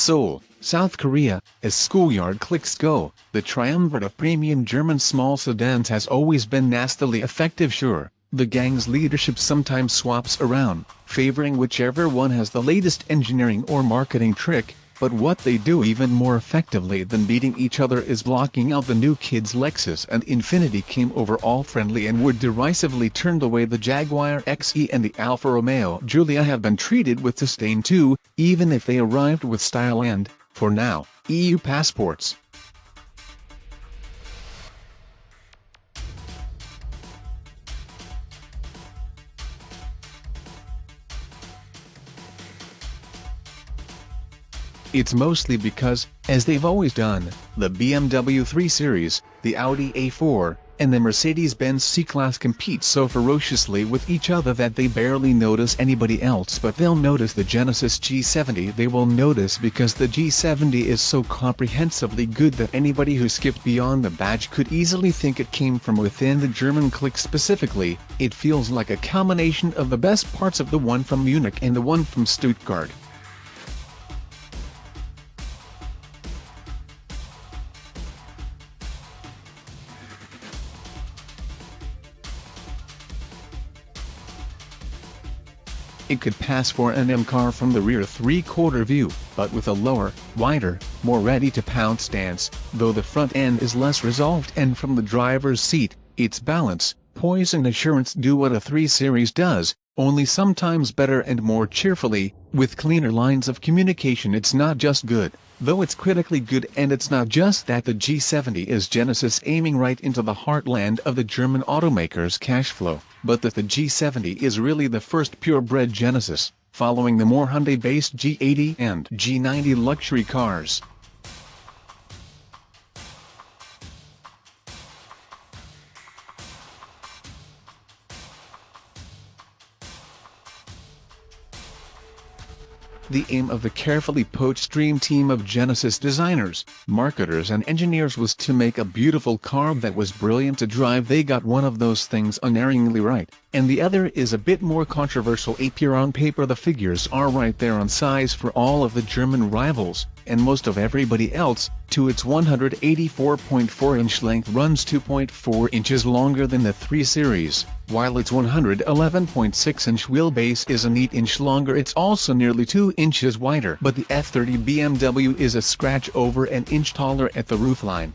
Seoul, South Korea, as schoolyard cliques go, the triumvirate of premium German small sedans has always been nastily effective. Sure, the gang's leadership sometimes swaps around, favoring whichever one has the latest engineering or marketing trick, but what they do even more effectively than beating each other is blocking out the new kids. Lexus and Infiniti came over all friendly and would derisively turned away the Jaguar XE, and the Alfa Romeo Giulia have been treated with disdain too, even if they arrived with style and, for now, EU passports. It's mostly because, as they've always done, the BMW 3 Series, the Audi A4, and the Mercedes-Benz C-Class compete so ferociously with each other that they barely notice anybody else, but they'll notice the Genesis G70. They will notice because the G70 is so comprehensively good that anybody who skipped beyond the badge could easily think it came from within the German clique. Specifically, it feels like a combination of the best parts of the one from Munich and the one from Stuttgart. It could pass for an M car from the rear three-quarter view, but with a lower, wider, more ready-to-pounce stance, though the front end is less resolved, and from the driver's seat, its balance, poise and assurance do what a 3 Series does, only sometimes better and more cheerfully, with cleaner lines of communication. It's not just good, though it's critically good, and it's not just that. The G70 is Genesis aiming right into the heartland of the German automaker's cash flow, but that the G70 is really the first purebred Genesis, following the more Hyundai-based G80 and G90 luxury cars. The aim of the carefully poached dream team of Genesis designers, marketers and engineers was to make a beautiful car that was brilliant to drive. They got one of those things unerringly right, and the other is a bit more controversial. On paper the figures are right there on size for all of the German rivals, and most of everybody else, to its 184.4-inch length runs 2.4 inches longer than the 3 Series, while its 111.6-inch wheelbase is a neat inch longer. It's also nearly 2 inches wider, but the F30 BMW is a scratch over an inch taller at the roofline.